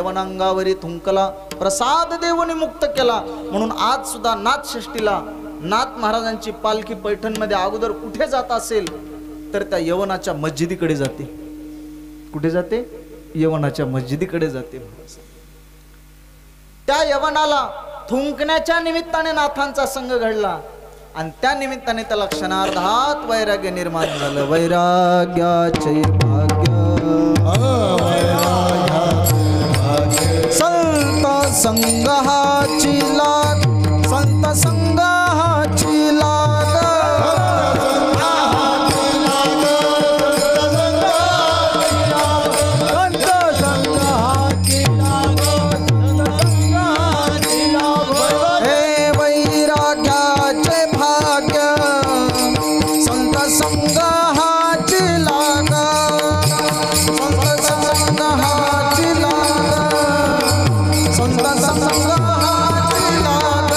यवनांगावरी थुंकला, प्रसाद देवनी मुक्त केला. म्हणून आज सुद्धा नाथ षष्टीला नाथ महाराजांची पालखी पैठणमध्ये अगोदर कुठे जात असेल तर त्या यवनाच्या मस्जिदीकडे जाते. कुठे जाते? यवनाच्या मस्जिदीकडे जाते. त्या यवनाला थुंकण्याच्या निमित्ताने नाथांचा संग घडला आणि त्या निमित्ताने त्याला क्षणार्धात वैराग्य निर्माण झालं. वैराग्याचे भाग्य संत संघाची लाग, संत संघाची लाग, हे वैराग्याचे भाग्य संत संघाची लाग, संत संघाची लाग, संत संघाची लाग,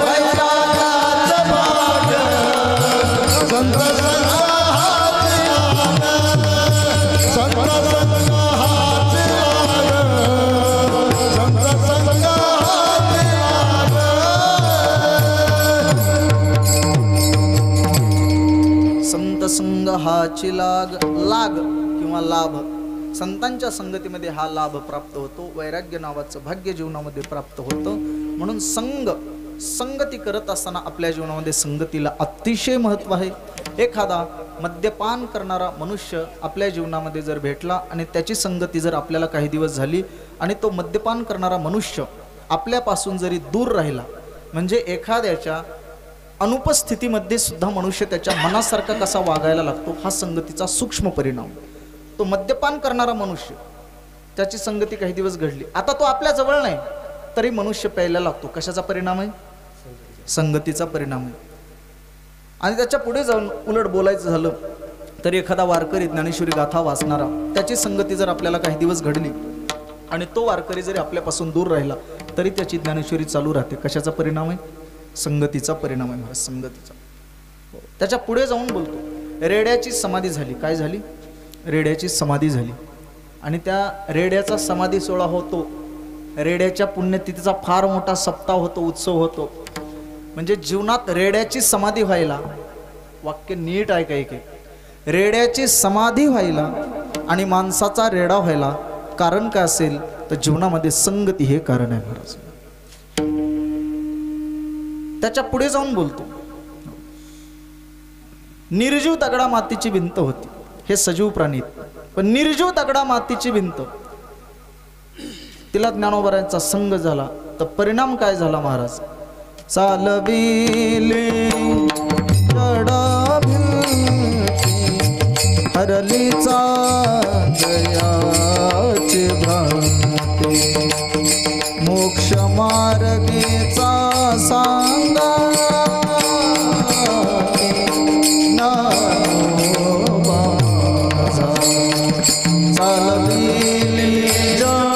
वैराग्याचे भाग्य संत संघाची लाग, संत संघाची संत संघाची लाग. लाग किंवा लाभ, संतांच्या संगतीमध्ये हा लाभ प्राप्त होतो. वैराग्य नावाचं भाग्य जीवनामध्ये प्राप्त होतं. म्हणून संगती करत असताना आपल्या जीवनामध्ये संगतीला अतिशय महत्त्व आहे. एखादा मद्यपान करणारा मनुष्य आपल्या जीवनामध्ये जर भेटला आणि त्याची संगती जर आपल्याला काही दिवस झाली आणि तो मद्यपान करणारा मनुष्य आपल्यापासून जरी दूर राहिला, म्हणजे एखाद्याच्या अनुपस्थितीमध्ये सुद्धा मनुष्य त्याच्या मनासारखा कसा वागायला लागतो, हा संगतीचा सूक्ष्म परिणाम. तो मद्यपान करणारा मनुष्य, त्याची संगती काही दिवस घडली, आता तो आपल्या जवळ नाही तरी मनुष्य प्यायला लागतो. कशाचा परिणाम आहे? संगतीचा परिणाम आहे. आणि त्याच्या पुढे जाऊन उलट बोलायचं झालं तर एखादा वारकरी ज्ञानेश्वरी गाथा वाचणारा, त्याची संगती जर आपल्याला काही दिवस घडली आणि तो वारकरी जरी आपल्यापासून दूर राहिला तरी त्याची ज्ञानेश्वरी चालू राहते. कशाचा परिणाम आहे? संगतीचा परिणाम आहे महाराज, संगतीचा. त्याच्या पुढे जाऊन बोलतो रेड्याची समाधी झाली. काय झाली? रेड्याची समाधी झाली. आणि त्या रेड्याचा समाधी सोहळा होतो. रेड्याच्या पुण्यतिथीचा फार मोठा सप्ताह होतो, उत्सव होतो. म्हणजे जीवनात रेड्याची समाधी व्हायला, वाक्य नीट ऐका एक, रेड्याची समाधी व्हायला आणि माणसाचा रेडा व्हायला कारण काय असेल तर जीवनामध्ये संगती हे कारण आहे महाराज. त्याच्या पुढे जाऊन बोलतो निर्जीव दगडा मातीची भिंत होती. हे सजीव प्राणी, पण निर्जीव दगडा मातीची भिंत, तिला ज्ञानोबारांचा संग झाला तर परिणाम काय झाला महाराज? चालविली जडा भिंती हरली चांदयाची भ्रांती, मोक्ष मार्गीचा सांगा ज्ञानोबाचा. चालविली जडा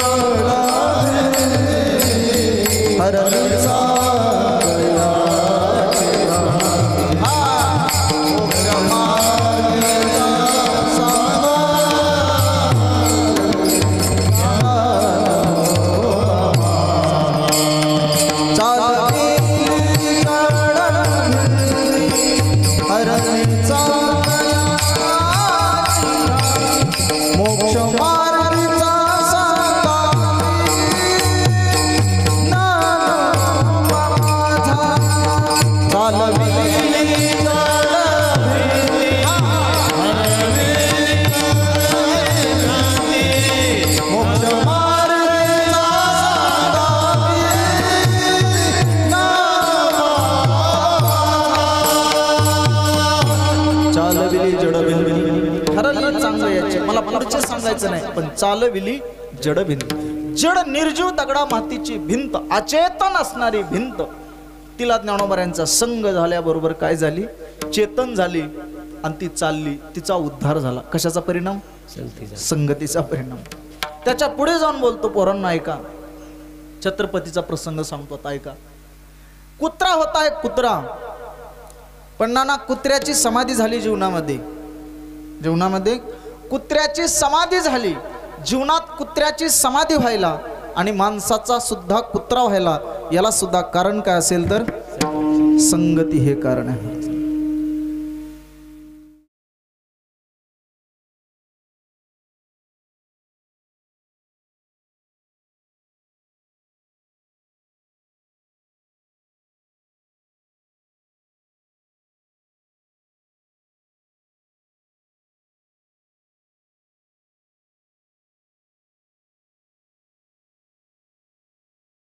हरली मला पुढचे सांगायचं नाही, पण चालविली जड भिंत. जड निर्जीव दगडा मातीची भिंत, अचेतन असणारी भिंत, तिला ज्ञानोबारांचा संग झाल्याबरोबर काय झाली? चेतन झाली आणि ती चालली, तिचा उद्धार झाला. कशाचा परिणाम? संगतीचा परिणाम. त्याच्या पुढे जाऊन बोलतो, पोरांना ऐका, छत्रपतीचा प्रसंग सांगतो आता ऐका. कुत्रा होता एक कुत्रा, पण नाना कुत्र्याची समाधी झाली जीवनामध्ये. जीवनामध्ये कुत्र्याची समाधी झाली. जीवनात कुत्र्याची समाधी व्हायला आणि माणसाचा सुद्धा कुत्रा व्हायला याला सुद्धा कारण काय असेल तर संगती हे कारण आहे.